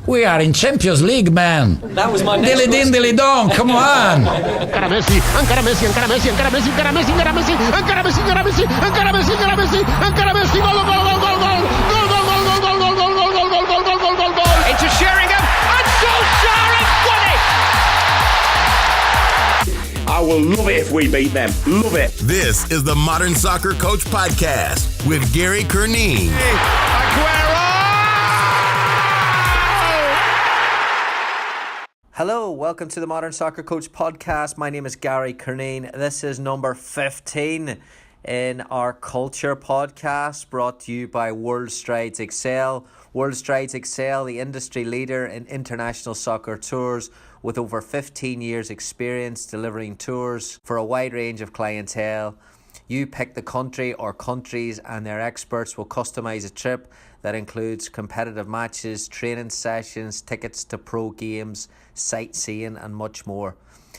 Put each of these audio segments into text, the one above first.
We are in Champions League, man. That was my next Dilly din, dilly dong, come on. Ancora Messi, ancora Messi, ancora Messi, ancora Messi, ancora Messi, ancora Messi, ancora Messi, ancora Messi, ancora Messi, ancora Messi, ancora Messi, gol, gol, gol, gol, gol, gol, gol, gol, gol, gol, gol, gol, gol, gol, gol, gol, gol, gol, gol. Into Sheringham, and Solskjaer has won it! I will love it if we beat them. Love it. This is the Modern Soccer Coach Podcast with Gary Curneen. Hello, welcome to the Modern Soccer Coach Podcast. My name is Gary Curneen. This is number 15 in our Culture Podcast, brought to you by World Strides Excel. World Strides Excel, the industry leader in international soccer tours, with over 15 years experience delivering tours for a wide range of clientele. You pick the country or countries and their experts will customize a trip that includes competitive matches, training sessions, tickets to pro games, sightseeing and much more.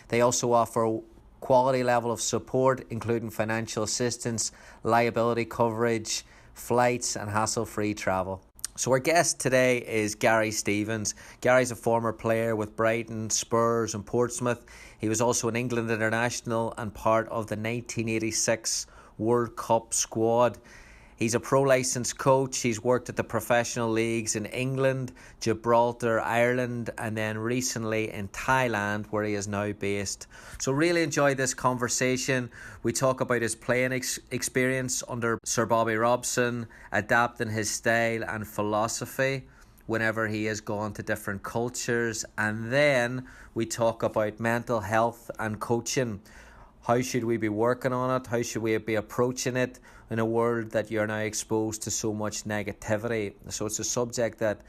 They also offer quality level of support including financial assistance, liability coverage, flights and hassle-free travel. So our guest today is Gary Stevens. Gary's a former player with Brighton, Spurs and Portsmouth. He was also an England international and part of the 1986 World Cup squad. He's a pro-licensed coach. He's worked at the professional leagues in England, Gibraltar, Ireland, and then recently in Thailand, where he is now based. So really enjoyed this conversation. We talk about his playing experience under Sir Bobby Robson, adapting his style and philosophy whenever he has gone to different cultures. And then we talk about mental health and coaching. How should we be working on it? How should we be approaching it in a world that you're now exposed to so much negativity? So it's a subject that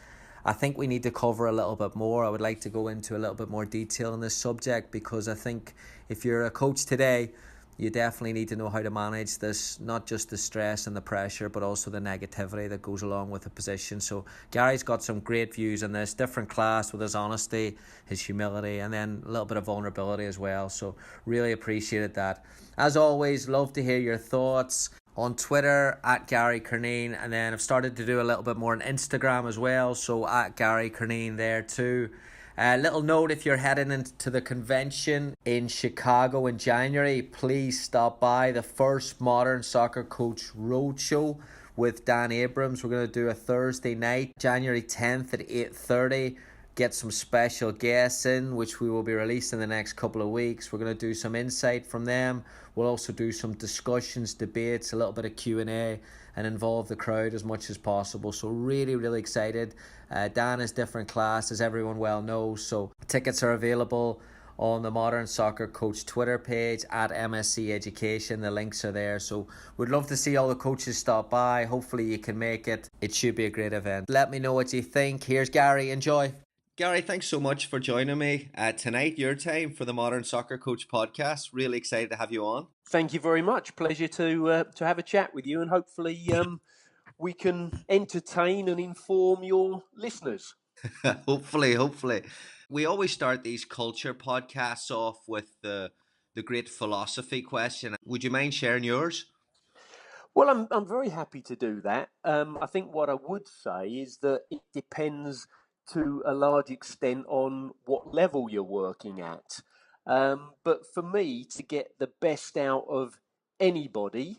I think we need to cover a little bit more. I would like to go into a little bit more detail on this subject because I think if you're a coach today, you definitely need to know how to manage this, not just the stress and the pressure, but also the negativity that goes along with the position. So Gary's got some great views on this, different class with his honesty, his humility, and then a little bit of vulnerability as well. So really appreciated that. As always, love to hear your thoughts on Twitter at Gary Curneen, and then I've started to do a little bit more on Instagram as well, so at Gary Curneen there too. Little note, if you're heading into the convention in Chicago in January, please stop by the first Modern Soccer Coach Roadshow with Dan Abrams. We're going to do a Thursday night, January 10th at 8:30. Get some special guests in, which we will be releasing in the next couple of weeks. We're going to do some insight from them. We'll also do some discussions, debates, a little bit of Q&A, and involve the crowd as much as possible. So really, really excited. Dan is different class, as everyone well knows. So tickets are available on the Modern Soccer Coach Twitter page at MSC Education. The links are there. So we'd love to see all the coaches stop by. Hopefully you can make it. It should be a great event. Let me know what you think. Here's Gary. Enjoy. Gary, thanks so much for joining me tonight, your time, for the Modern Soccer Coach Podcast. Really excited to have you on. Thank you very much. Pleasure to have a chat with you, and hopefully we can entertain and inform your listeners. Hopefully. We always start these culture podcasts off with the great philosophy question. Would you mind sharing yours? Well, I'm very happy to do that. I think what I would say is that it depends to a large extent on what level you're working at. But for me, to get the best out of anybody,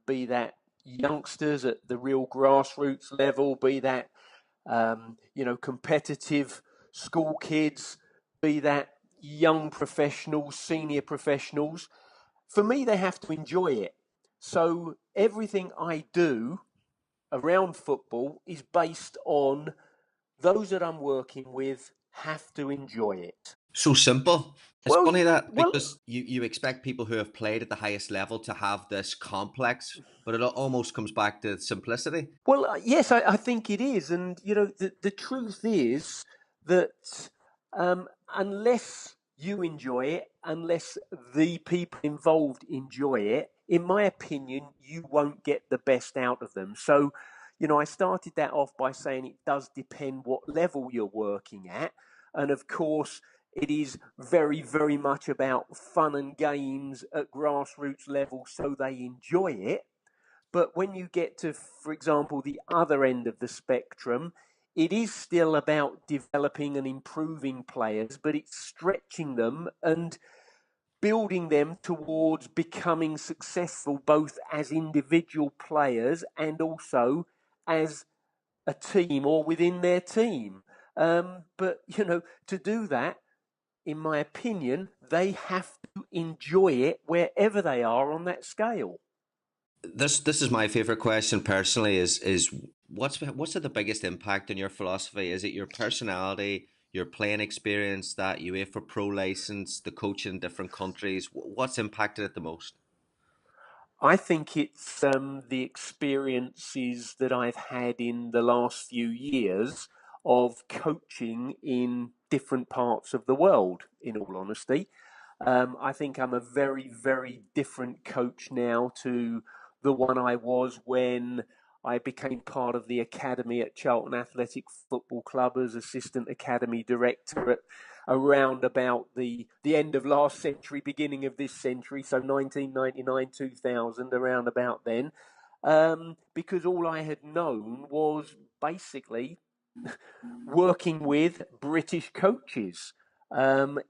be that youngsters at the real grassroots level, be that competitive school kids, be that young professionals, senior professionals, for me they have to enjoy it. So everything I do around football is based on those that I'm working with have to enjoy it. So simple. It's funny that because you expect people who have played at the highest level to have this complex, but it almost comes back to simplicity. Well, yes, I think it is. And, the truth is that unless you enjoy it, unless the people involved enjoy it, in my opinion, you won't get the best out of them. So, I started that off by saying it does depend what level you're working at. And of course, it is very, very much about fun and games at grassroots level so they enjoy it. But when you get to, for example, the other end of the spectrum, it is still about developing and improving players, but it's stretching them and building them towards becoming successful both as individual players and also as a team or within their team. But, to do that, in my opinion, they have to enjoy it wherever they are on that scale. This is my favorite question personally. Is what's the biggest impact on your philosophy? Is it your personality, your playing experience, that UEFA Pro license, the coaching in different countries? What's impacted it the most? I think it's the experiences that I've had in the last few years of coaching in different parts of the world, in all honesty. I think I'm a very, very different coach now to the one I was when I became part of the academy at Charlton Athletic Football Club as assistant academy director at around about the end of last century, beginning of this century, so 1999, 2000, around about then, because all I had known was basically working with British coaches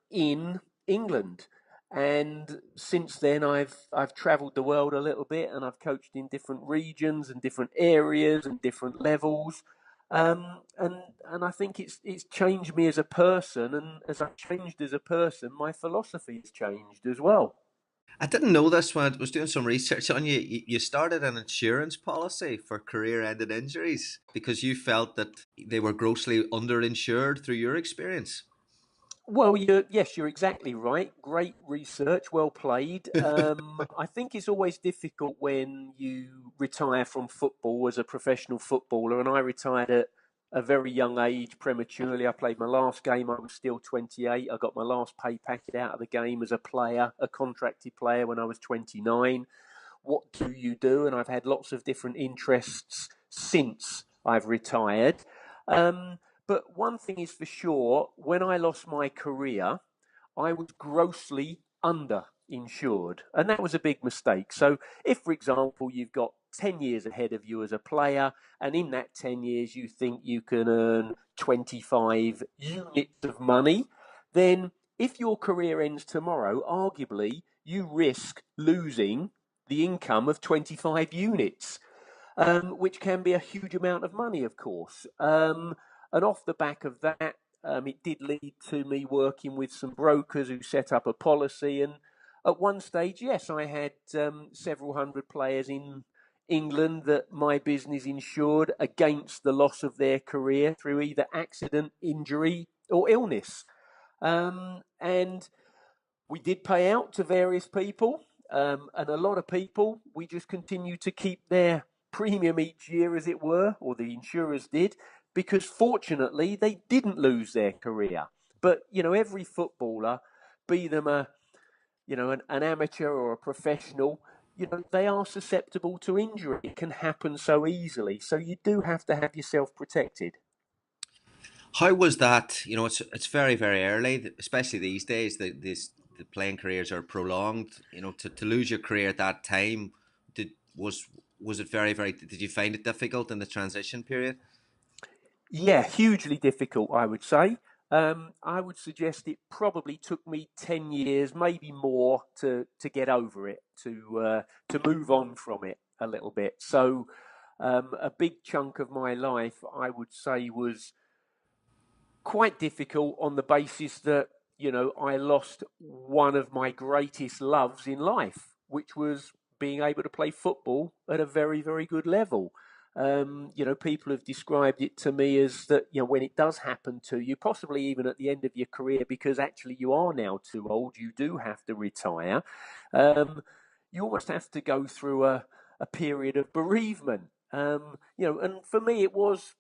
in England. And since then, I've travelled the world a little bit, and I've coached in different regions and different areas and different levels. And I think it's changed me as a person, and as I've changed as a person, my philosophy has changed as well. I didn't know this when I was doing some research on you. You started an insurance policy for career-ending injuries because you felt that they were grossly underinsured through your experience. Well, yes, you're exactly right. Great research, well played. I think it's always difficult when you retire from football as a professional footballer, and I retired at a very young age prematurely. I played my last game, I was still 28. I got my last pay packet out of the game as a player, a contracted player, when I was 29. What do you do? And I've had lots of different interests since I've retired. But one thing is for sure, when I lost my career, I was grossly underinsured. And that was a big mistake. So if, for example, you've got 10 years ahead of you as a player, and in that 10 years you think you can earn 25 units of money, then if your career ends tomorrow, arguably you risk losing the income of 25 units, which can be a huge amount of money, of course. And off the back of that, it did lead to me working with some brokers who set up a policy. And at one stage, yes, I had several hundred players in England that my business insured against the loss of their career through either accident, injury, or illness. And we did pay out to various people, and a lot of people, we just continue to keep their premium each year, as it were, or the insurers did, because fortunately they didn't lose their career. But every footballer, be them an amateur or a professional, they are susceptible to injury. It can happen so easily, so you do have to have yourself protected. How was that? It's very, very early, especially these days. The playing careers are prolonged. To lose your career at that time, was it very, very? Did you find it difficult in the transition period? Yeah, hugely difficult, I would say. I would suggest it probably took me 10 years, maybe more, to get over it, to move on from it a little bit. So a big chunk of my life, I would say, was quite difficult on the basis that, I lost one of my greatest loves in life, which was being able to play football at a very, very good level. People have described it to me as that, when it does happen to you, possibly even at the end of your career, because actually you are now too old, you do have to retire. You almost have to go through a period of bereavement. And for me, it was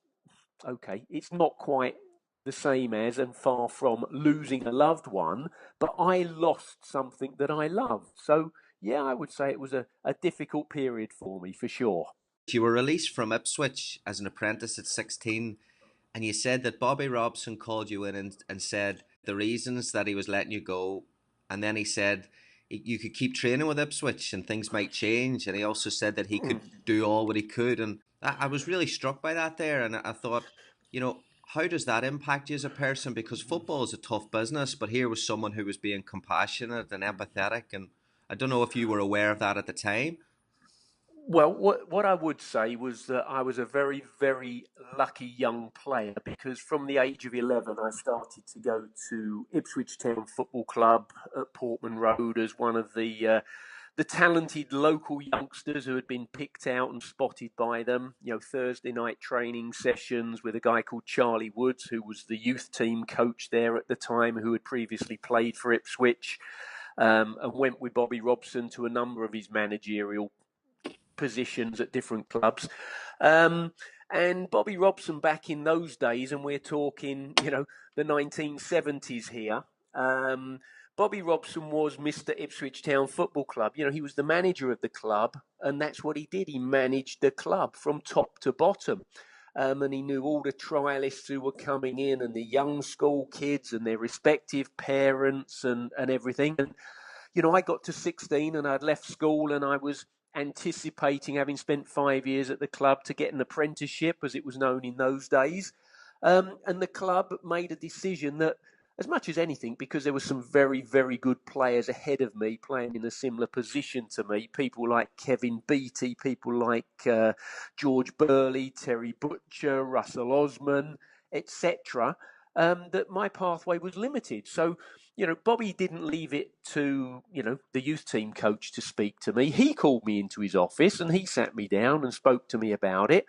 okay. It's not quite the same as and far from losing a loved one, but I lost something that I loved. So, yeah, I would say it was a difficult period for me, for sure. You were released from Ipswich as an apprentice at 16, and you said that Bobby Robson called you in and said the reasons that he was letting you go, and then he said you could keep training with Ipswich and things might change, and he also said that he could do all what he could, and I was really struck by that there, and I thought, How does that impact you as a person? Because football is a tough business, but here was someone who was being compassionate and empathetic, and I don't know if you were aware of that at the time. Well, what I would say was that I was a very, very lucky young player because from the age of 11, I started to go to Ipswich Town Football Club at Portman Road as one of the talented local youngsters who had been picked out and spotted by them. Thursday night training sessions with a guy called Charlie Woods, who was the youth team coach there at the time, who had previously played for Ipswich, and went with Bobby Robson to a number of his managerial positions at different clubs. And Bobby Robson back in those days, and we're talking, the 1970s here, Bobby Robson was Mr. Ipswich Town Football Club. He was the manager of the club, and that's what he did. He managed the club from top to bottom. And he knew all the trialists who were coming in and the young school kids and their respective parents and everything. And, I got to 16 and I'd left school and I was anticipating, having spent 5 years at the club, to get an apprenticeship, as it was known in those days. And the club made a decision that, as much as anything, because there were some very, very good players ahead of me playing in a similar position to me, people like Kevin Beattie, people like George Burley, Terry Butcher, Russell Osman, etc., that my pathway was limited. So, Bobby didn't leave it to, the youth team coach to speak to me. He called me into his office and he sat me down and spoke to me about it.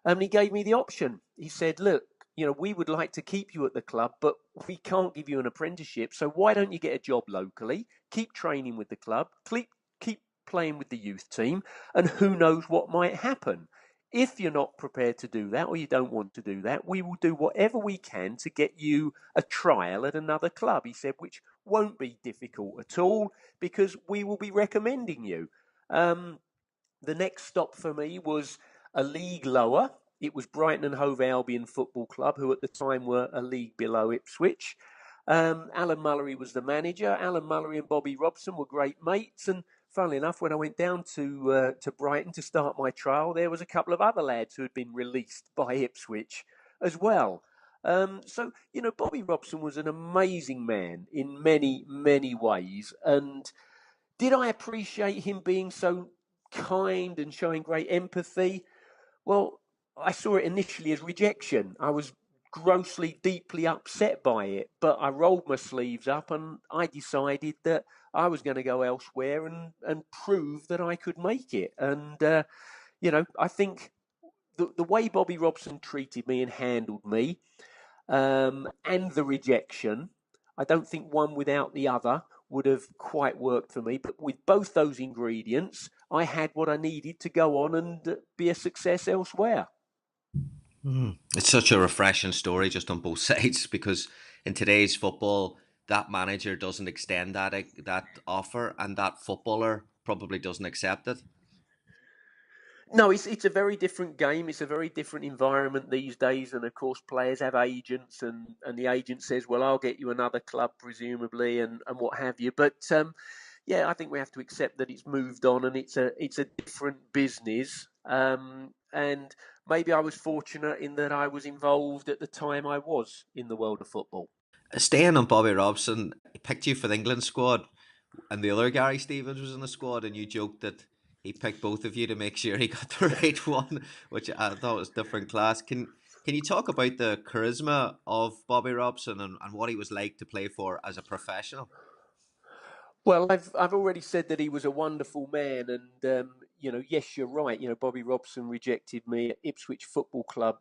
And he gave me the option. He said, look, we would like to keep you at the club, but we can't give you an apprenticeship. So why don't you get a job locally, keep training with the club, keep playing with the youth team, and who knows what might happen. If you're not prepared to do that, or you don't want to do that, we will do whatever we can to get you a trial at another club, he said, which won't be difficult at all because we will be recommending you. The next stop for me was a league lower. It was Brighton and Hove Albion Football Club, who at the time were a league below Ipswich. Alan Mullery was the manager. Alan Mullery and Bobby Robson were great mates, and funnily enough, when I went down to Brighton to start my trial, there was a couple of other lads who had been released by Ipswich as well. So, Bobby Robson was an amazing man in many, many ways. And did I appreciate him being so kind and showing great empathy? Well, I saw it initially as rejection. I was grossly, deeply upset by it, but I rolled my sleeves up and I decided that I was going to go elsewhere and prove that I could make it. And, I think the way Bobby Robson treated me and handled me, and the rejection, I don't think one without the other would have quite worked for me. But with both those ingredients, I had what I needed to go on and be a success elsewhere. It's such a refreshing story just on both sides, because in today's football, that manager doesn't extend that offer, and that footballer probably doesn't accept it. No, it's a very different game. It's a very different environment these days. And of course, players have agents and the agent says, well, I'll get you another club, presumably, and what have you. But I think we have to accept that it's moved on and it's a different business. And maybe I was fortunate in that I was involved at the time I was in the world of football. Staying on Bobby Robson, he picked you for the England squad, and the other Gary Stevens was in the squad, and you joked that he picked both of you to make sure he got the right one, which I thought was different class. Can you talk about the charisma of Bobby Robson and what he was like to play for as a professional? Well, I've already said that he was a wonderful man, and yes, you're right. Bobby Robson rejected me at Ipswich Football Club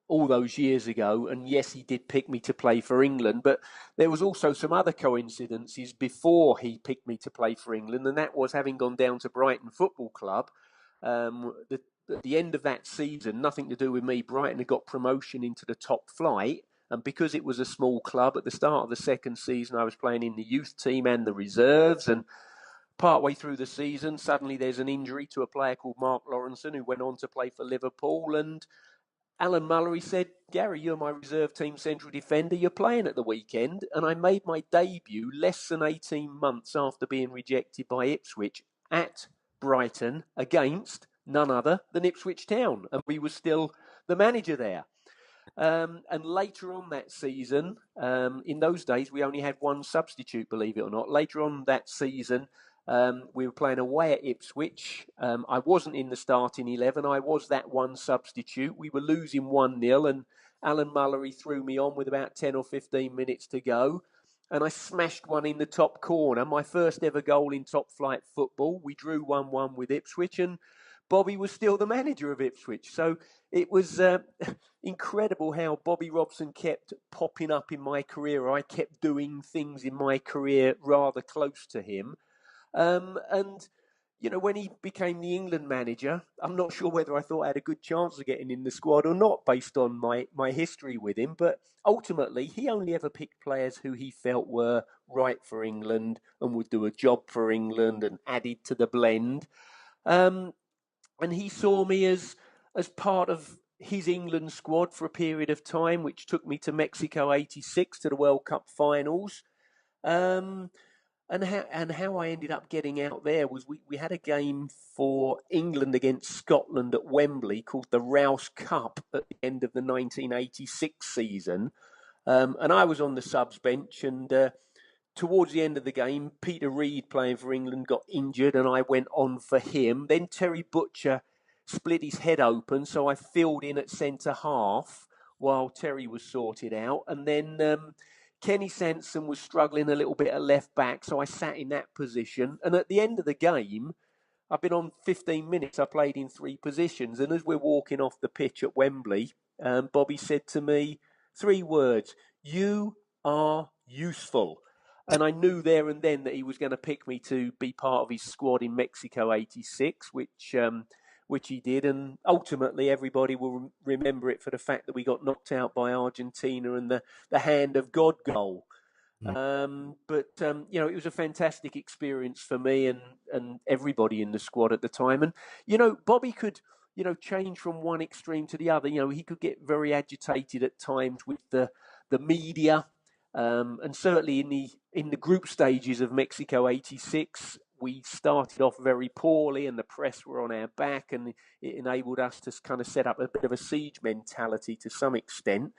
all those years ago, and yes, he did pick me to play for England, but there was also some other coincidences before he picked me to play for England, and that was having gone down to Brighton Football Club. At the end of that season, nothing to do with me, Brighton had got promotion into the top flight, and because it was a small club, at the start of the second season, I was playing in the youth team and the reserves, and partway through the season, suddenly there's an injury to a player called Mark Lawrenson, who went on to play for Liverpool, and Alan Mullery said, Gary, you're my reserve team central defender. You're playing at the weekend. And I made my debut less than 18 months after being rejected by Ipswich at Brighton against none other than Ipswich Town. And we were still the manager there. And later on that season, in those days, we only had one substitute, believe it or not. Later on that season, we were playing away at Ipswich. I wasn't in the starting 11. I was that one substitute. We were losing 1-0, and Alan Mullery threw me on with about 10 or 15 minutes to go. And I smashed one in the top corner, my first ever goal in top flight football. We drew 1-1 with Ipswich, and Bobby was still the manager of Ipswich. So it was incredible how Bobby Robson kept popping up in my career. I kept doing things in my career rather close to him. And, you know, when he became the England manager, I'm not sure whether I thought I had a good chance of getting in the squad or not based on my history with him. But ultimately, he only ever picked players who he felt were right for England and would do a job for England and added to the blend. And he saw me as part of his England squad for a period of time, which took me to Mexico '86 to the World Cup finals. And how I ended up getting out there was we had a game for England against Scotland at Wembley called the Rouse Cup at the end of the 1986 season. And I was on the subs bench, and towards the end of the game, Peter Reid, playing for England, got injured and I went on for him. Then Terry Butcher split his head open, so I filled in at centre half while Terry was sorted out. And then Kenny Sansom was struggling a little bit at left back, so I sat in that position. And at the end of the game, I've been on 15 minutes. I played in 3 positions. And as we're walking off the pitch at Wembley, Bobby said to me 3 words: "You are useful." And I knew there and then that he was going to pick me to be part of his squad in Mexico '86, which he did. And ultimately, everybody will remember it for the fact that we got knocked out by Argentina and the hand of God goal. But you know, it was a fantastic experience for me and everybody in the squad at the time. And, you know, Bobby could, you know, change from one extreme to the other. You know, he could get very agitated at times with the media. And certainly in the group stages of Mexico '86, we started off very poorly and the press were on our back, and it enabled us to kind of set up a bit of a siege mentality to some extent.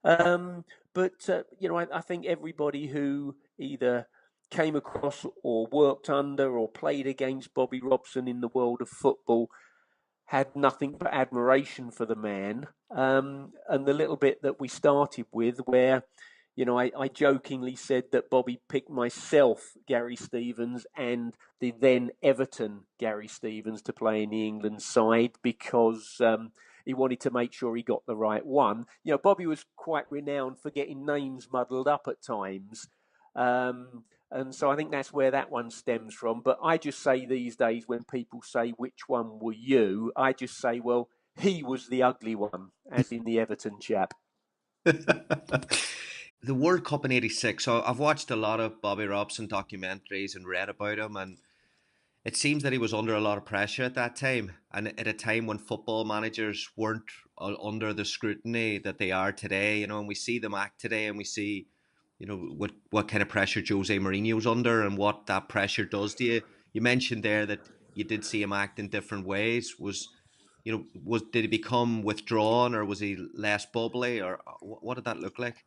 But you know, I think everybody who either came across or worked under or played against Bobby Robson in the world of football had nothing but admiration for the man. And the little bit that we started with, where, you know, I jokingly said that Bobby picked myself, Gary Stevens, and the then Everton Gary Stevens to play in the England side because he wanted to make sure he got the right one. You know, Bobby was quite renowned for getting names muddled up at times. And so I think that's where that one stems from. But I just say these days, when people say, which one were you? I just say, well, he was the ugly one, as in the Everton chap. The World Cup in '86. So I've watched a lot of Bobby Robson documentaries and read about him, and it seems that he was under a lot of pressure at that time, and at a time when football managers weren't under the scrutiny that they are today. You know, and we see them act today, and we see, you know, what kind of pressure Jose Mourinho's under and what that pressure does to you. You mentioned there that you did see him act in different ways. Did he become withdrawn, or was he less bubbly, or what did that look like?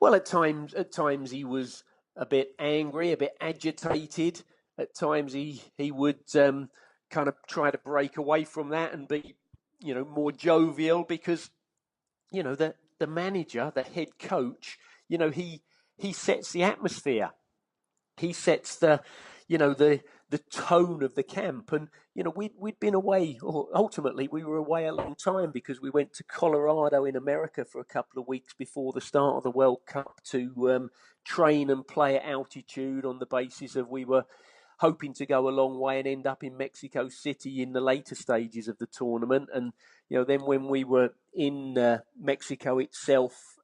Well, at times he was a bit angry, a bit agitated. At times he would kind of try to break away from that and be, you know, more jovial because, you know, the manager, the head coach, you know, he sets the atmosphere. He sets the tone of the camp. And, you know, we'd been away, or ultimately we were away a long time because we went to Colorado in America for a couple of weeks before the start of the World Cup to train and play at altitude on the basis of we were hoping to go a long way and end up in Mexico City in the later stages of the tournament. And, you know, then when we were in Mexico itself,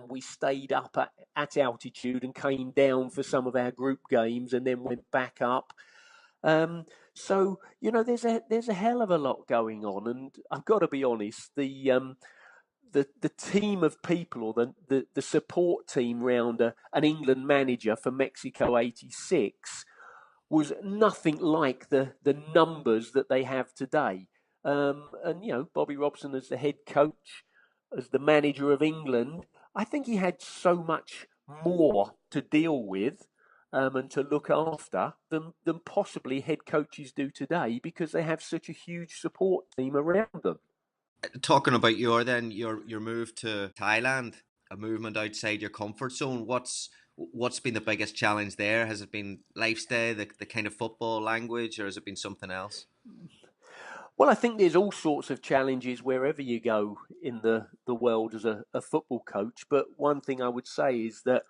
we stayed up at altitude and came down for some of our group games and then went back up. So, you know, there's a hell of a lot going on, and I've got to be honest, the team of people, or the support team round an England manager for Mexico '86 was nothing like the numbers that they have today. And, Bobby Robson as the head coach, as the manager of England, I think he had so much more to deal with and to look after than possibly head coaches do today because they have such a huge support team around them. Talking about your move to Thailand, a movement outside your comfort zone. What's been the biggest challenge there? Has it been lifestyle, the kind of football language, or has it been something else? Well, I think there's all sorts of challenges wherever you go in the world as a football coach. But one thing I would say is that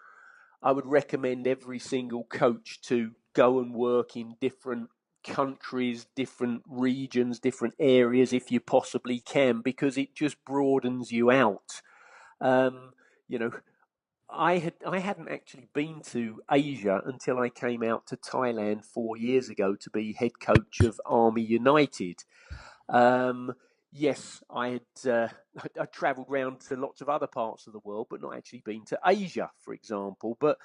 I would recommend every single coach to go and work in different countries, different regions, different areas if you possibly can, because it just broadens you out. Um, you know, I hadn't actually been to Asia until I came out to Thailand 4 years ago to be head coach of Army United. Um, yes, I travelled around to lots of other parts of the world, but not actually been to Asia, for example. But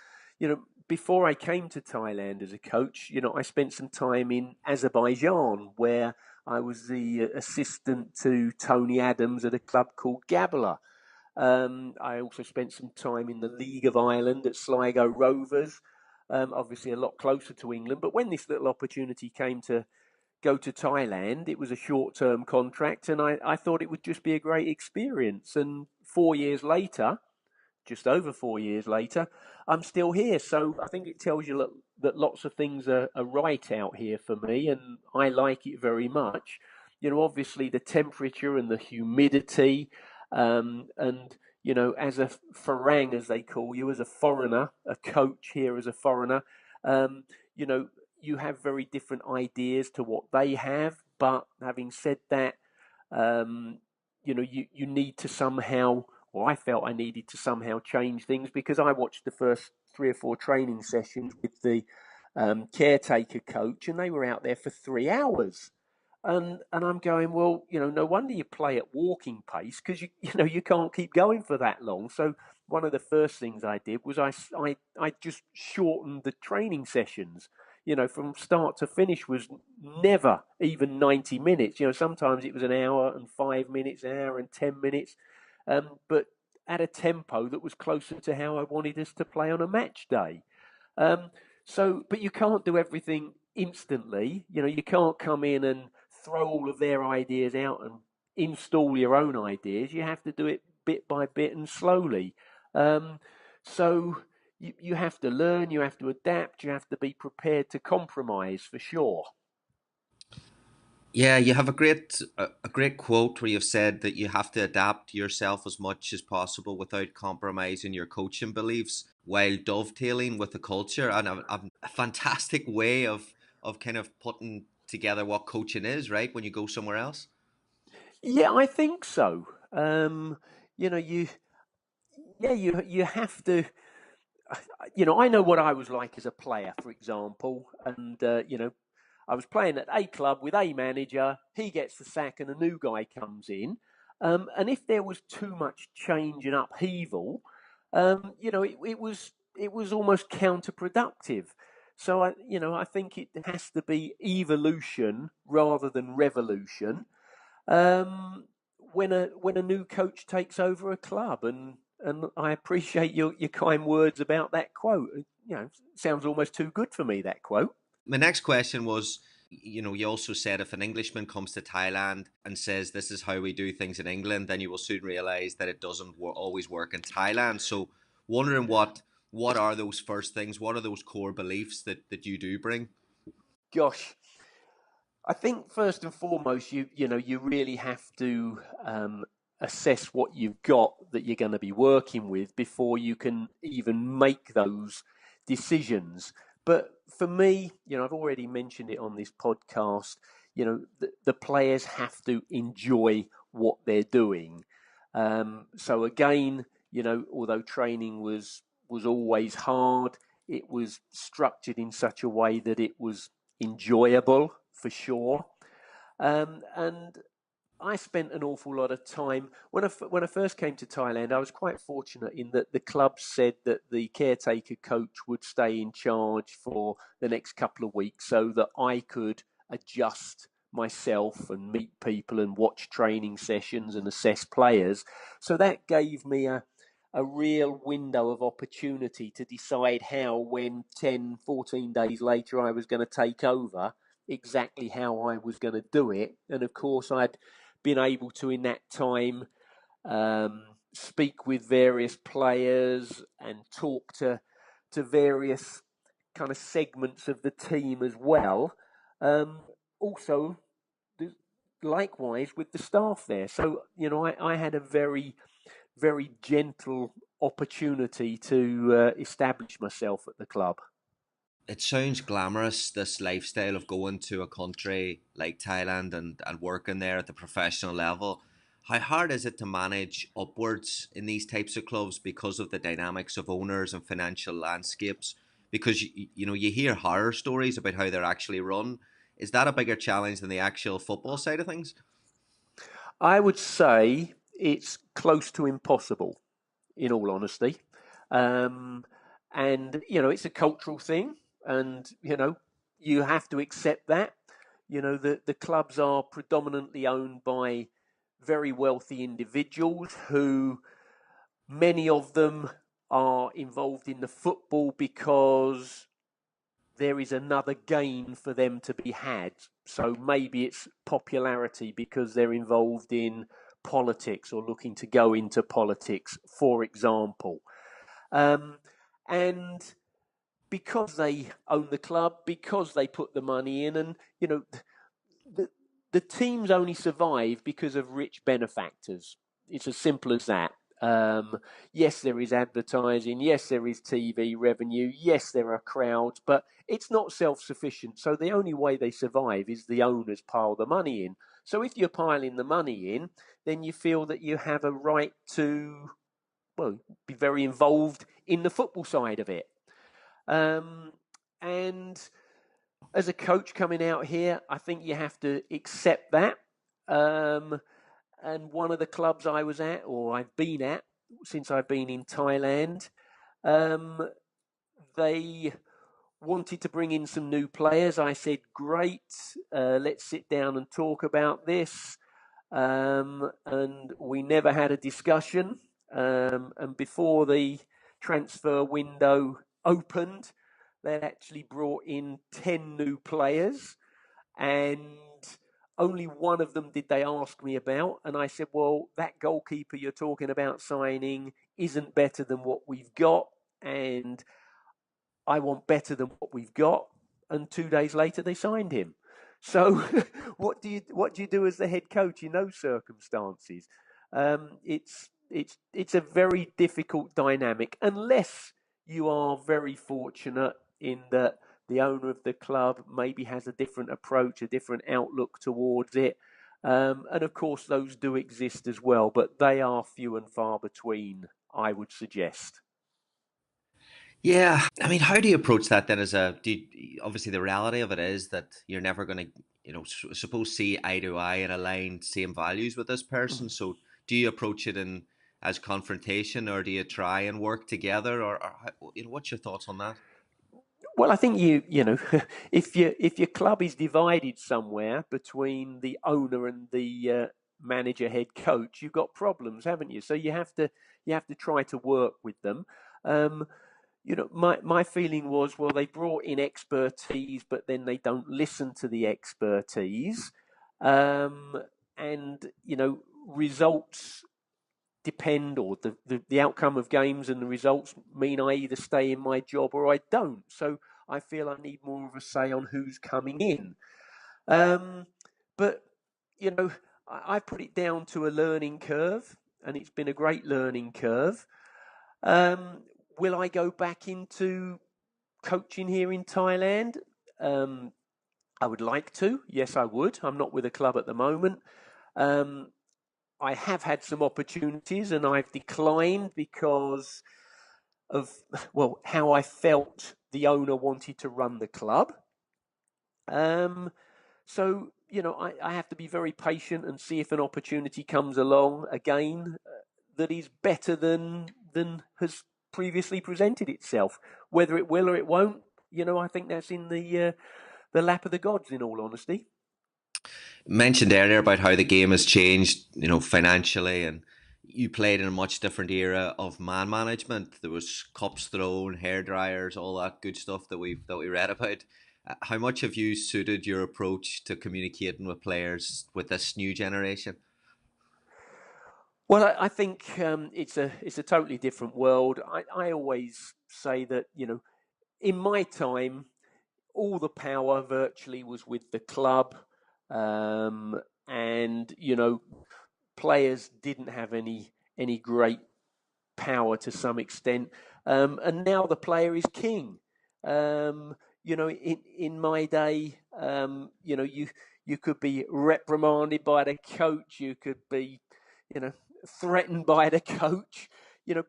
before I came to Thailand as a coach, I spent some time in Azerbaijan, where I was the assistant to Tony Adams at a club called Gabala. I also spent some time in the League of Ireland at Sligo Rovers, obviously a lot closer to England. But when this little opportunity came to go to Thailand, it was a short-term contract, and I thought it would just be a great experience. And 4 years later, just over 4 years later, I'm still here. So I think it tells you that lots of things are right out here for me, and I like it very much. Obviously the temperature and the humidity, and as a farang, as they call you, as a foreigner, a coach here as a foreigner, you know, you have very different ideas to what they have. But having said that, you need to somehow, or I felt I needed to somehow change things, because I watched the first 3 or 4 training sessions with the caretaker coach, and they were out there for 3 hours. And I'm going, well, no wonder you play at walking pace, because you can't keep going for that long. So one of the first things I did was I just shortened the training sessions. From start to finish was never even 90 minutes. Sometimes it was an hour and 5 minutes, an hour and 10 minutes, but at a tempo that was closer to how I wanted us to play on a match day. But you can't do everything instantly. You can't come in and throw all of their ideas out and install your own ideas. You have to do it bit by bit and slowly. So you have to learn, you have to adapt, you have to be prepared to compromise, for sure. Yeah, you have a great quote where you've said that you have to adapt yourself as much as possible without compromising your coaching beliefs while dovetailing with the culture, and a fantastic way of kind of putting together what coaching is, right? When you go somewhere else. Yeah, I think so. You know, you you have to. I know what I was like as a player, for example, and I was playing at a club with a manager. He gets the sack, and a new guy comes in. And if there was too much change and upheaval, it was almost counterproductive. So I think it has to be evolution rather than revolution. When a new coach takes over a club, and I appreciate your kind words about that quote. Sounds almost too good for me, that quote. My next question was, you also said if an Englishman comes to Thailand and says this is how we do things in England, then you will soon realize that it doesn't always work in Thailand. So wondering what are those first things? What are those core beliefs that you do bring? Gosh, I think first and foremost, you really have to assess what you've got that you're going to be working with before you can even make those decisions. But for me, I've already mentioned it on this podcast. The players have to enjoy what they're doing. So again, although training was always hard, it was structured in such a way that it was enjoyable, for sure. And I spent an awful lot of time when I first came to Thailand. I was quite fortunate in that the club said that the caretaker coach would stay in charge for the next couple of weeks, so that I could adjust myself and meet people and watch training sessions and assess players. So that gave me a real window of opportunity to decide how, when 10, 14 days later I was going to take over, exactly how I was going to do it. And of course, I'd been able to, in that time, speak with various players and talk to various kind of segments of the team as well. Also, likewise with the staff there. So, I had a very, very gentle opportunity to establish myself at the club. It sounds glamorous, this lifestyle of going to a country like Thailand and working there at the professional level. How hard is it to manage upwards in these types of clubs because of the dynamics of owners and financial landscapes? Because you hear horror stories about how they're actually run. Is that a bigger challenge than the actual football side of things? I would say it's close to impossible, in all honesty. And, it's a cultural thing. And, you have to accept that. The clubs are predominantly owned by very wealthy individuals who, many of them are involved in the football because there is another gain for them to be had. So maybe it's popularity because they're involved in politics or looking to go into politics, for example. And because they own the club, because they put the money in, and the teams only survive because of rich benefactors. It's as simple as that. Yes, there is advertising. Yes, there is TV revenue. Yes, there are crowds, but it's not self-sufficient. So the only way they survive is the owners pile the money in. So if you're piling the money in, then you feel that you have a right to, be very involved in the football side of it. And as a coach coming out here, I think you have to accept that. And one of the clubs I was at, or I've been at since I've been in Thailand, they wanted to bring in some new players. I said, great, let's sit down and talk about this. And we never had a discussion. And before the transfer window opened, they actually brought in 10 new players, and only one of them did they ask me about. And I said, well, that goalkeeper you're talking about signing isn't better than what we've got, and I want better than what we've got. And 2 days later, they signed him. So what do you do as the head coach in those circumstances? It's a very difficult dynamic, unless you are very fortunate in that the owner of the club maybe has a different approach, a different outlook towards it. And of course, those do exist as well, but they are few and far between, I would suggest. Yeah, I mean, how do you approach that then? Obviously the reality of it is that you're never going to, suppose see eye to eye and align same values with this person. So do you approach it as confrontation, or do you try and work together, or what's your thoughts on that? Well, I think if your club is divided somewhere between the owner and the manager, head coach, you've got problems, haven't you? So you have to try to work with them. My feeling was, well, they brought in expertise, but then they don't listen to the expertise, and results depend, or the outcome of games and the results mean I either stay in my job or I don't. So I feel I need more of a say on who's coming in. But I put it down to a learning curve, and it's been a great learning curve. Will I go back into coaching here in Thailand? I would like to. Yes, I would. I'm not with a club at the moment. I have had some opportunities, and I've declined because of, how I felt the owner wanted to run the club. So, I have to be very patient and see if an opportunity comes along again that is better than has previously presented itself. Whether it will or it won't, I think that's in the lap of the gods, in all honesty. Mentioned earlier about how the game has changed, financially, and you played in a much different era of man management. There was cups thrown, hair dryers, all that good stuff that we read about. How much have you suited your approach to communicating with players with this new generation? Well, I think it's a totally different world. I always say that in my time, all the power virtually was with the club, and players didn't have any great power to some extent, and now the player is king. In my day, you could be reprimanded by the coach, you could be, threatened by the coach.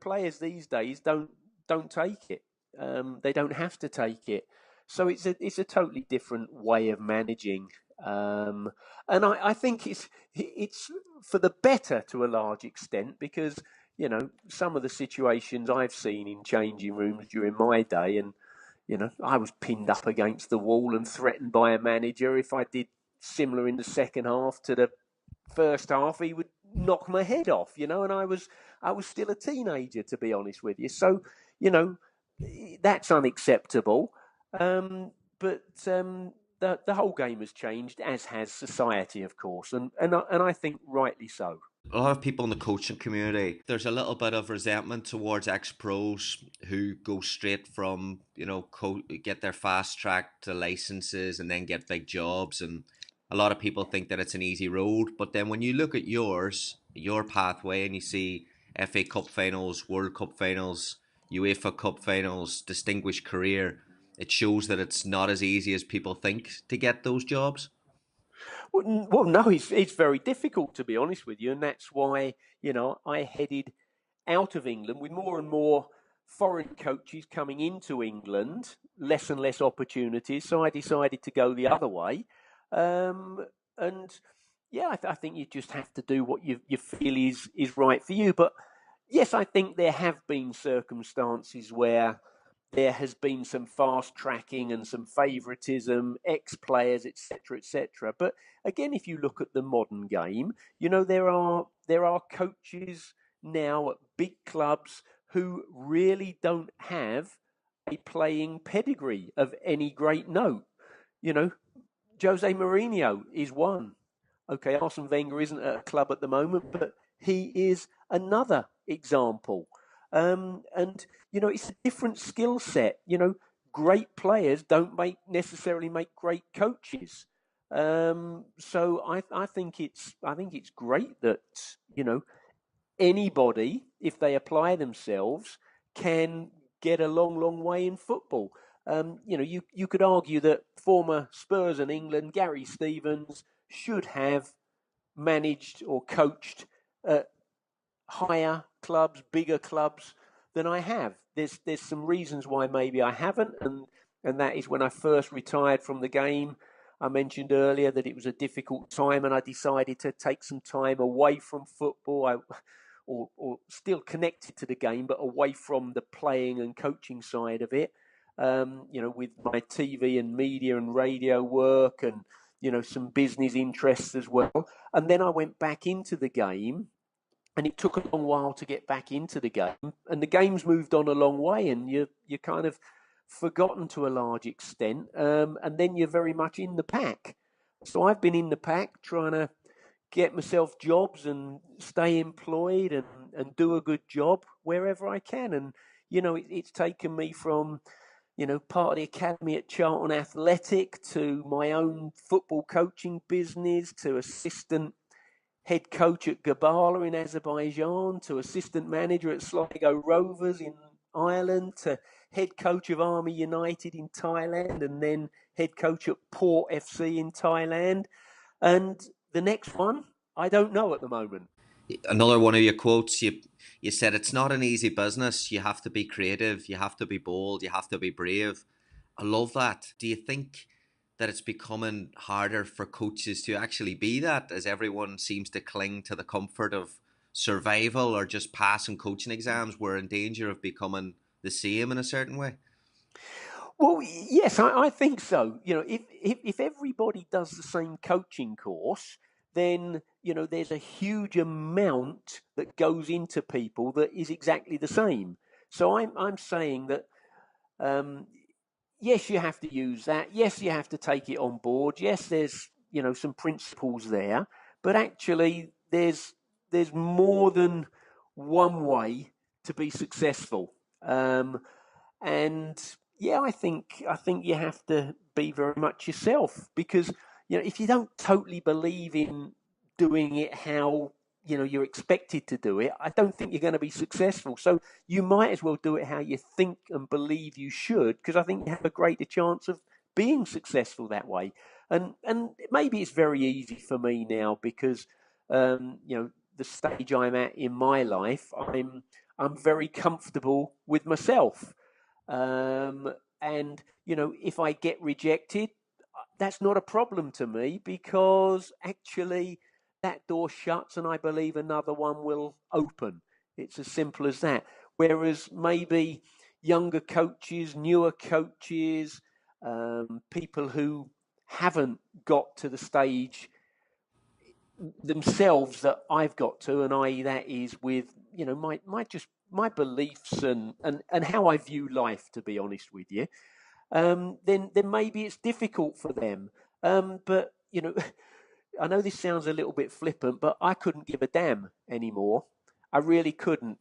Players these days don't take it. They don't have to take it. So it's a totally different way of managing, and I think it's for the better to a large extent, because some of the situations I've seen in changing rooms during my day, and I was pinned up against the wall and threatened by a manager. If I did similar in the second half to the first half, he would knock my head off, and I was still a teenager, to be honest with you. So, that's unacceptable. But the whole game has changed, as has society, of course, and I think rightly so. A lot of people in the coaching community, there's a little bit of resentment towards ex-pros who go straight from, get their fast track to licenses and then get big jobs. And a lot of people think that it's an easy road. But then when you look at your pathway, and you see FA Cup finals, World Cup finals, UEFA Cup finals, distinguished career, it shows that it's not as easy as people think to get those jobs. Well, no, it's very difficult, to be honest with you, and that's why I headed out of England with more and more foreign coaches coming into England, less and less opportunities. So I decided to go the other way, and yeah, I think you just have to do what you feel is right for you. But yes, I think there have been circumstances where there has been some fast tracking and some favouritism, ex-players, etc., etc. But again, if you look at the modern game, there are coaches now at big clubs who really don't have a playing pedigree of any great note. Jose Mourinho is one. Okay, Arsene Wenger isn't at a club at the moment, but he is another example. And it's a different skill set. Great players don't necessarily make great coaches. So I think it's great that anybody, if they apply themselves, can get a long way in football. You could argue that former Spurs and England Gary Stevens should have managed or coached higher clubs, bigger clubs than I have. There's some reasons why maybe I haven't, and that is when I first retired from the game. I mentioned earlier that it was a difficult time, and I decided to take some time away from football, or still connected to the game, but away from the playing and coaching side of it. With my TV and media and radio work, and some business interests as well. And then I went back into the game. And it took a long while to get back into the game, and the game's moved on a long way, and you're kind of forgotten to a large extent, and then you're very much in the pack. So I've been in the pack trying to get myself jobs and stay employed and do a good job wherever I can. And it's taken me from part of the academy at Charlton Athletic to my own football coaching business, to assistant head coach at Gabala in Azerbaijan, to assistant manager at Sligo Rovers in Ireland, to head coach of Army United in Thailand, and then head coach at Port FC in Thailand. And the next one, I don't know at the moment. Another one of your quotes, you said it's not an easy business. You have to be creative, you have to be bold, you have to be brave. I love that. Do you think that it's becoming harder for coaches to actually be that, as everyone seems to cling to the comfort of survival or just passing coaching exams? We're in danger of becoming the same in a certain way. Well, yes, I think so. If everybody does the same coaching course, then there's a huge amount that goes into people that is exactly the same. So I'm saying that yes, you have to use that. Yes, you have to take it on board. Yes, there's some principles there, but actually there's more than one way to be successful. And yeah, I think you have to be very much yourself, because if you don't totally believe in doing it how you're expected to do it, I don't think you're going to be successful. So you might as well do it how you think and believe you should, because I think you have a greater chance of being successful that way. And maybe it's very easy for me now because the stage I'm at in my life, I'm very comfortable with myself. And if I get rejected, that's not a problem to me, because actually that door shuts and I believe another one will open. It's as simple as that. Whereas maybe younger coaches, newer coaches, people who haven't got to the stage themselves that I've got to, and i.e. that is with my beliefs and how I view life, to be honest with you, then maybe it's difficult for them. But I know this sounds a little bit flippant, but I couldn't give a damn anymore. I really couldn't.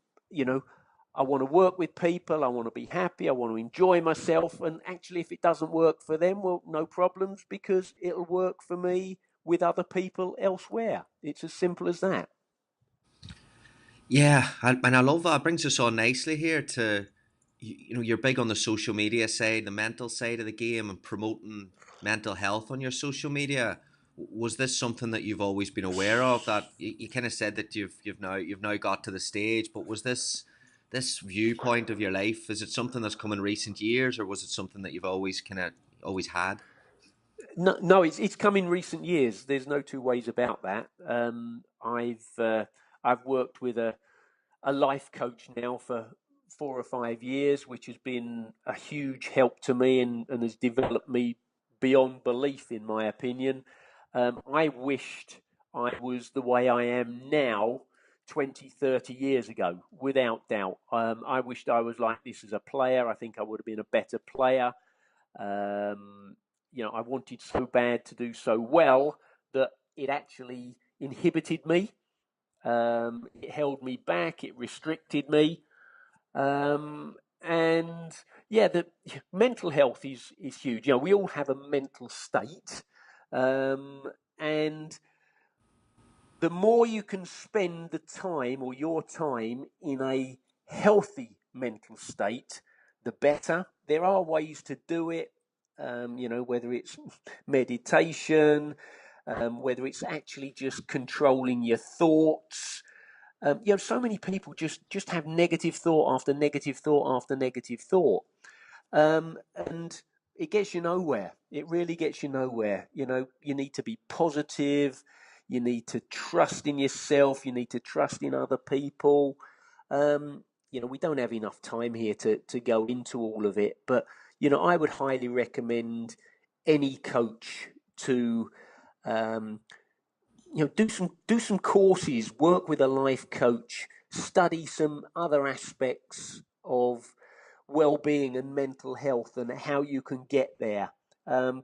I want to work with people. I want to be happy. I want to enjoy myself. And actually, if it doesn't work for them, well, no problems, because it'll work for me with other people elsewhere. It's as simple as that. Yeah, and I love that. It brings us on nicely here to, you're big on the social media side, the mental side of the game, and promoting mental health on your social media. Was this something that you've always been aware of? That you kind of said that you've now got to the stage, but was this viewpoint of your life, is it something that's come in recent years, or was it something that you've always had? No, it's come in recent years. There's no two ways about that. I've worked with a life coach now for 4 or 5 years, which has been a huge help to me and has developed me beyond belief, in my opinion. I wished I was the way I am now 20, 30 years ago, without doubt. I wished I was like this as a player. I think I would have been a better player. I wanted so bad to do so well that it actually inhibited me. It held me back. It restricted me. And yeah, the mental health is huge. We all have a mental state. And the more you can spend the time, or your time, in a healthy mental state, the better. There are ways to do it, whether it's meditation, whether it's actually just controlling your thoughts. So many people just have negative thought after negative thought after negative thought. And it gets you nowhere. It really gets you nowhere. You need to be positive. You need to trust in yourself. You need to trust in other people. We don't have enough time here to go into all of it, but I would highly recommend any coach to do some courses, work with a life coach, study some other aspects of well-being and mental health and how you can get there,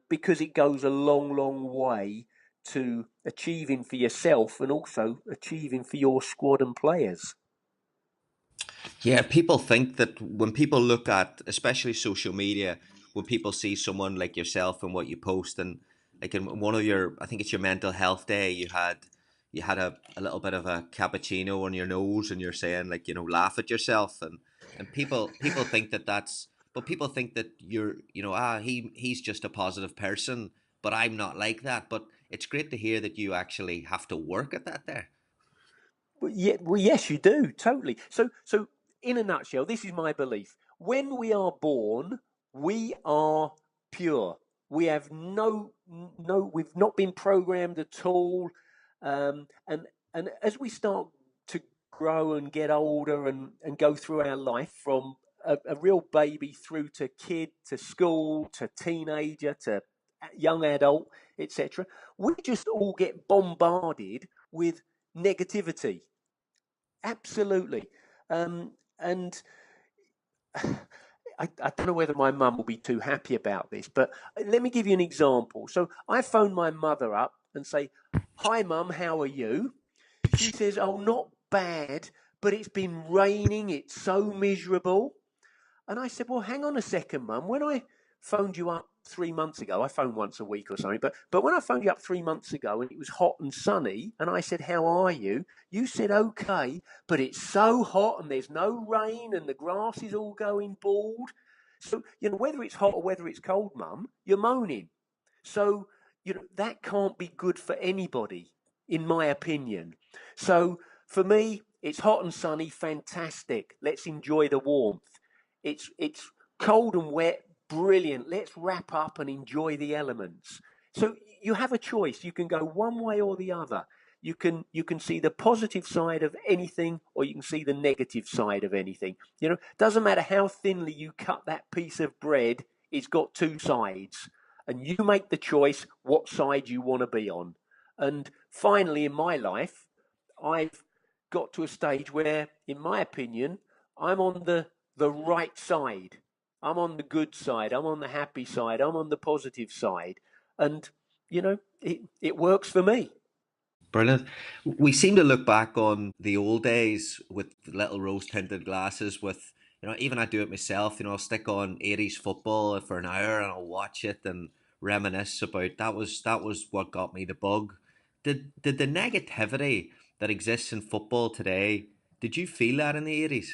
because it goes a long, long way to achieving for yourself and also achieving for your squad and players. Yeah, people think that when people look at, especially social media, when people see someone like yourself and what you post, and like in one of your, I think it's your mental health day, you had a little bit of a cappuccino on your nose, and you're saying, like, laugh at yourself, and people think that but people think that you're, he's just a positive person, but I'm not like that. But it's great to hear that you actually have to work at that there. Well, yes, you do, totally. So, in a nutshell, this is my belief. When we are born, we are pure. We have we've not been programmed at all. And as we start to grow and get older and go through our life from a real baby through to kid, to school, to teenager, to young adult, etc., we just all get bombarded with negativity. Absolutely. And I don't know whether my mum will be too happy about this, but let me give you an example. So I phone my mother up and say, "Hi, Mum, how are you?" She says, "Oh, not bad, but it's been raining. It's so miserable." And I said, "Well, hang on a second, Mum. When I phoned you up 3 months ago, I phone once a week or something, but when I phoned you up 3 months ago and it was hot and sunny, and I said, 'How are you?' You said, 'Okay, but it's so hot and there's no rain and the grass is all going bald.' So, whether it's hot or whether it's cold, Mum, you're moaning. So, that can't be good for anybody, in my opinion. So, for me, it's hot and sunny, fantastic. Let's enjoy the warmth. It's cold and wet, brilliant. Let's wrap up and enjoy the elements. So you have a choice. You can go one way or the other. You can see the positive side of anything, or you can see the negative side of anything. Doesn't matter how thinly you cut that piece of bread, it's got two sides. And you make the choice what side you want to be on. And finally, in my life, I've got to a stage where, in my opinion, I'm on the right side. I'm on the good side. I'm on the happy side. I'm on the positive side. And, it works for me. Brilliant. We seem to look back on the old days with little rose tinted glasses with, even I do it myself, I'll stick on 80s football for an hour and I'll watch it and reminisce about that was what got me the bug. Did the negativity that exists in football today, did you feel that in the 80s?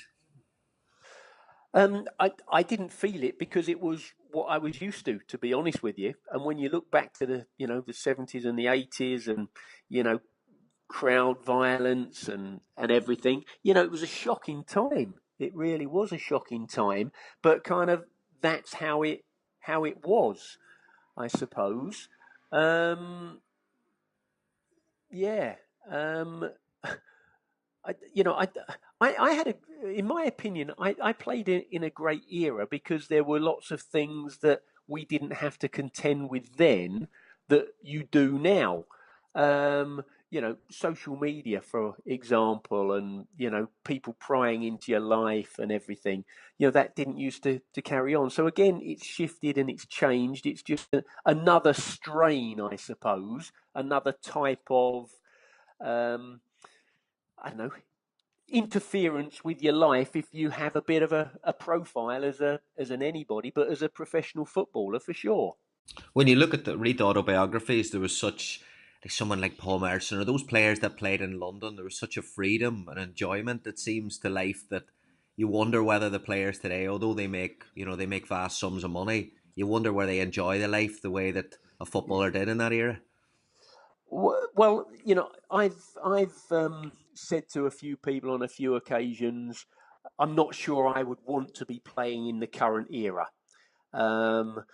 I didn't feel it because it was what I was used to be honest with you. And when you look back to the 70s and the 80s and, crowd violence and everything, it was a shocking time. It really was a shocking time, but kind of that's how it was, I suppose. Um, yeah. Um, I, you know, I had in my opinion, I played in a great era because there were lots of things that we didn't have to contend with then that you do now. Social media, for example, and, people prying into your life and everything, that didn't used to carry on. So again, it's shifted and it's changed. It's just another strain, I suppose, another type of, I don't know, interference with your life if you have a bit of a profile as an anybody, but as a professional footballer for sure. When you look at read the autobiographies, there was such like someone like Paul Merson or those players that played in London. There was such a freedom and enjoyment that seems to life that you wonder whether the players today, although they make vast sums of money, you wonder where they enjoy the life the way that a footballer did in that era. Well, I've said to a few people on a few occasions, I'm not sure I would want to be playing in the current era. Um,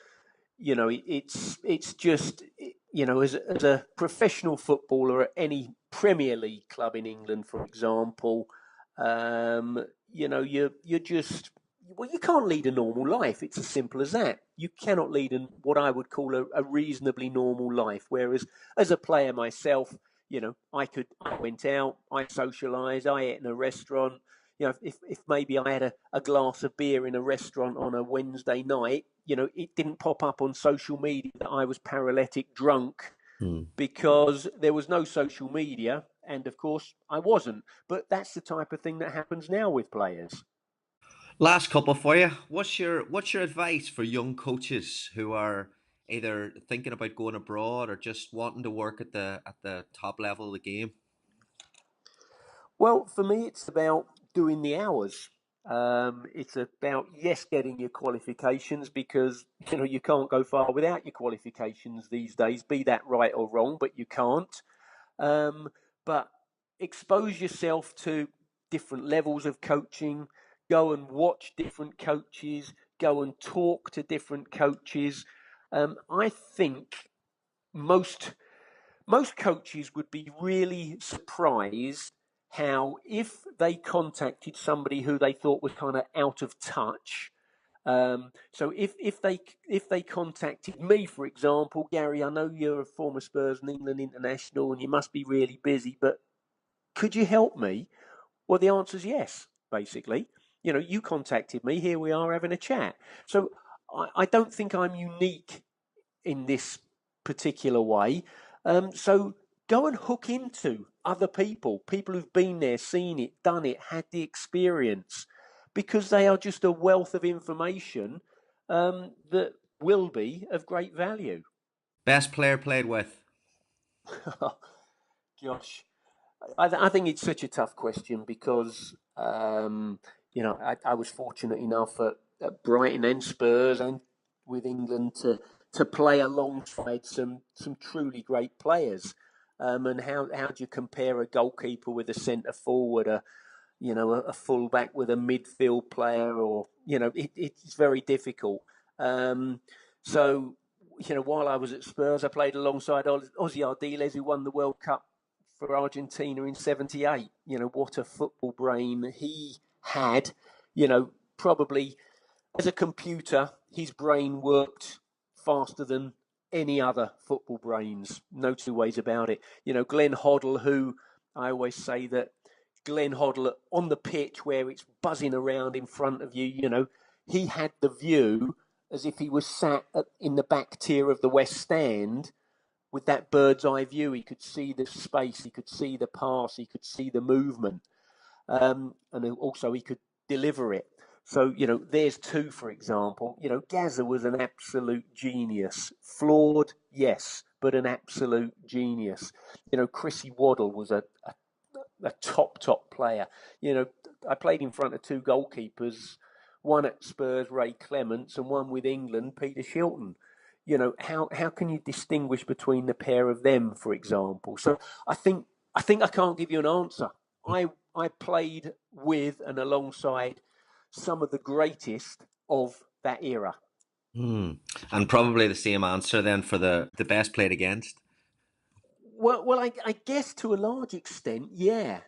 it's just, as a professional footballer at any Premier League club in England, for example, you're just, well, you can't lead a normal life. It's as simple as that. You cannot lead what I would call a reasonably normal life. Whereas as a player myself, I went out, I socialised, I ate in a restaurant. If maybe I had a glass of beer in a restaurant on a Wednesday night, it didn't pop up on social media that I was paralytic drunk because there was no social media. And of course, I wasn't. But that's the type of thing that happens now with players. Last couple for you. What's your advice for young coaches who are either thinking about going abroad or just wanting to work at the top level of the game? Well, for me, it's about doing the hours. It's about, yes, getting your qualifications because, you can't go far without your qualifications these days, be that right or wrong, but you can't. But expose yourself to different levels of coaching, go and watch different coaches, go and talk to different coaches. I think most coaches would be really surprised how if they contacted somebody who they thought was kind of out of touch. So if they contacted me, for example, Gary, I know you're a former Spurs and England international and you must be really busy, but could you help me? Well, the answer is yes, basically. You contacted me, here we are having a chat. So I don't think I'm unique in this particular way. So go and hook into other people who've been there, seen it, done it, had the experience, because they are just a wealth of information that will be of great value. Best player played with? Josh, I think it's such a tough question because, I was fortunate enough at Brighton and Spurs and with England to play alongside some truly great players. And how do you compare a goalkeeper with a centre forward, a fullback with a midfield player, or it's very difficult. So while I was at Spurs, I played alongside Ozzy Ardiles, who won the World Cup for Argentina in '78. What a football brain he had. Probably as a computer, his brain worked faster than any other football brains. No two ways about it. Glenn Hoddle, who I always say that Glenn Hoddle on the pitch where it's buzzing around in front of you, he had the view as if he was sat in the back tier of the West Stand with that bird's eye view. He could see the space, he could see the pass, he could see the movement, and also he could deliver it. So, there's two, for example. Gazza was an absolute genius. Flawed, yes, but an absolute genius. Chrissy Waddle was a top player. I played in front of two goalkeepers, one at Spurs, Ray Clements, and one with England, Peter Shilton. How can you distinguish between the pair of them, for example? So I think I can't give you an answer. I played with and alongside some of the greatest of that era. And probably the same answer then for the best played against. Well, I guess to a large extent, yeah.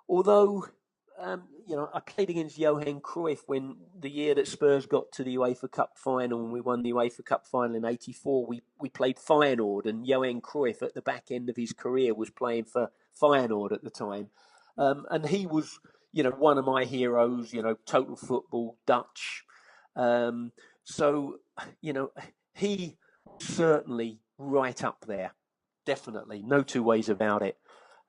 Although, I played against Johan Cruyff when the year that Spurs got to the UEFA Cup final and we won the UEFA Cup final in '84. We played Feyenoord, and Johan Cruyff at the back end of his career was playing for Feyenoord at the time. And he was, one of my heroes, total football, Dutch. So, he certainly right up there. Definitely. No two ways about it.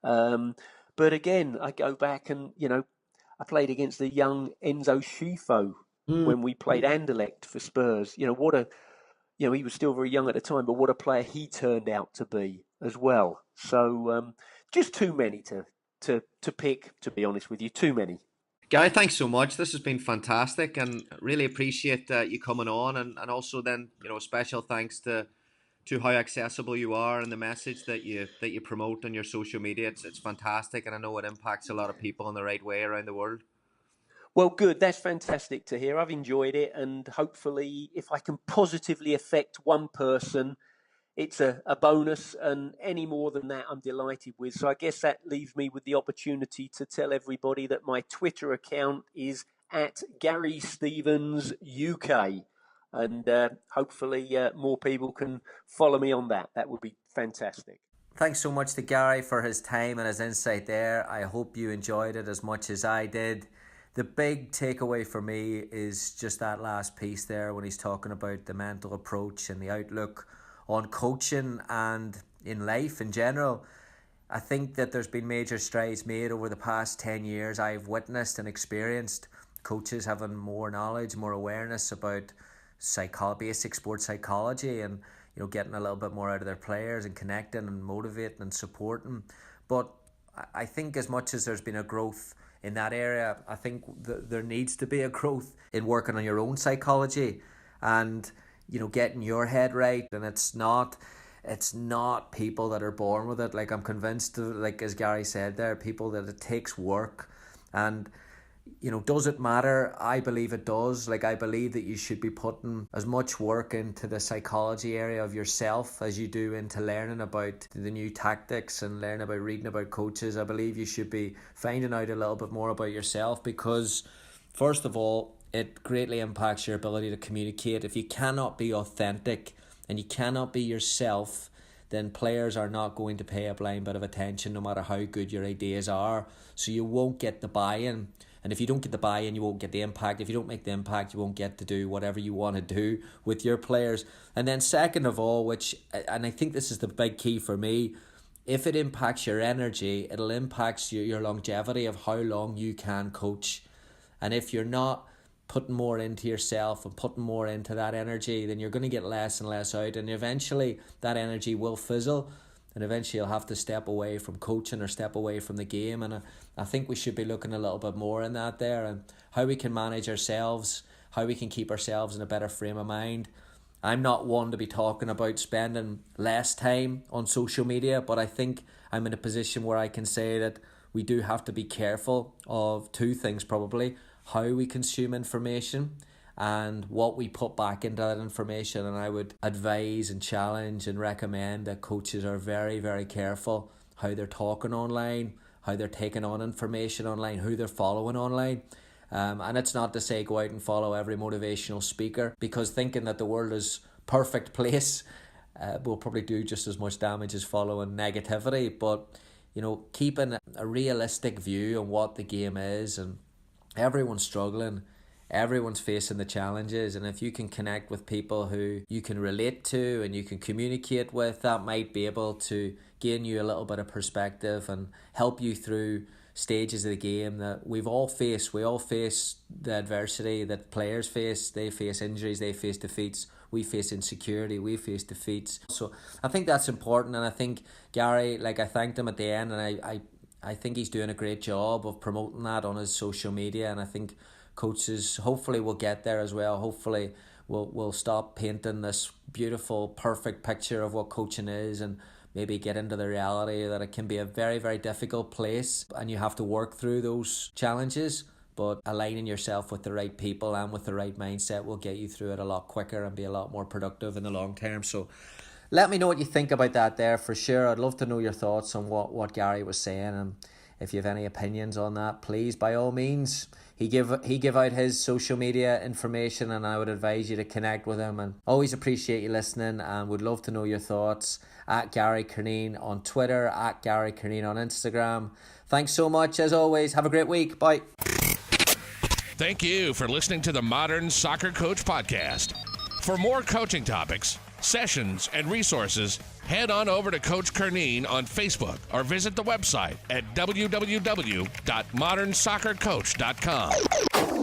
But again, I go back and, I played against the young Enzo Scifo when we played Anderlecht for Spurs. He was still very young at the time, but what a player he turned out to be as well. So just too many to pick, to be honest with you, too many. Gary, thanks so much. This has been fantastic and really appreciate you coming on, and also then, special thanks to how accessible you are and the message that you promote on your social media. It's fantastic, and I know it impacts a lot of people in the right way around the world. Well, good. That's fantastic to hear. I've enjoyed it, and hopefully if I can positively affect one person, it's a bonus, and any more than that, I'm delighted with. So I guess that leaves me with the opportunity to tell everybody that my Twitter account is at Gary Stevens UK. And hopefully more people can follow me on that. That would be fantastic. Thanks so much to Gary for his time and his insight there. I hope you enjoyed it as much as I did. The big takeaway for me is just that last piece there when he's talking about the mental approach and the outlook on coaching and in life in general. I think that there's been major strides made over the past 10 years. I've witnessed and experienced coaches having more knowledge, more awareness about basic sports psychology, and getting a little bit more out of their players and connecting and motivating and supporting. But I think as much as there's been a growth in that area, I think there needs to be a growth in working on your own psychology and getting your head right. And it's not people that are born with it. Like, I'm convinced of, like as Gary said there, people that it takes work. And does it matter? I believe it does. I believe that you should be putting as much work into the psychology area of yourself as you do into learning about the new tactics and learning about reading about coaches. I believe you should be finding out a little bit more about yourself, because first of all, it greatly impacts your ability to communicate. If you cannot be authentic and you cannot be yourself, then players are not going to pay a blind bit of attention no matter how good your ideas are. So you won't get the buy-in. And if you don't get the buy-in, you won't get the impact. If you don't make the impact, you won't get to do whatever you want to do with your players. And then second of all, and I think this is the big key for me, if it impacts your energy, it'll impact your longevity of how long you can coach. And if you're not putting more into yourself and putting more into that energy, then you're going to get less and less out. And eventually that energy will fizzle. And eventually you'll have to step away from coaching or step away from the game. And I think we should be looking a little bit more in that there, and how we can manage ourselves, how we can keep ourselves in a better frame of mind. I'm not one to be talking about spending less time on social media, but I think I'm in a position where I can say that we do have to be careful of two things probably: how we consume information and what we put back into that information. And I would advise and challenge and recommend that coaches are very, very careful how they're talking online, how they're taking on information online, who they're following online. And it's not to say go out and follow every motivational speaker, because thinking that the world is perfect place will probably do just as much damage as following negativity. But keeping a realistic view on what the game is, and everyone's struggling, everyone's facing the challenges, and if you can connect with people who you can relate to and you can communicate with, that might be able to gain you a little bit of perspective and help you through stages of the game that we all face the adversity that players face. They face injuries, they face defeats, we face insecurity, we face defeats. So I think that's important, and I think Gary, I thanked him at the end, and I think he's doing a great job of promoting that on his social media, and I think coaches hopefully will get there as well. Hopefully we'll stop painting this beautiful, perfect picture of what coaching is, and maybe get into the reality that it can be a very, very difficult place, and you have to work through those challenges. But aligning yourself with the right people and with the right mindset will get you through it a lot quicker and be a lot more productive in the long term. So let me know what you think about that there for sure. I'd love to know your thoughts on what Gary was saying, and if you have any opinions on that, please, by all means. He give out his social media information, and I would advise you to connect with him. And always appreciate you listening, and would love to know your thoughts. At Gary Curneen on Twitter, at Gary Curneen on Instagram. Thanks so much, as always. Have a great week. Bye. Thank you for listening to the Modern Soccer Coach Podcast. For more coaching topics, sessions, and resources, head on over to Coach Curneen on Facebook or visit the website at www.modernsoccercoach.com.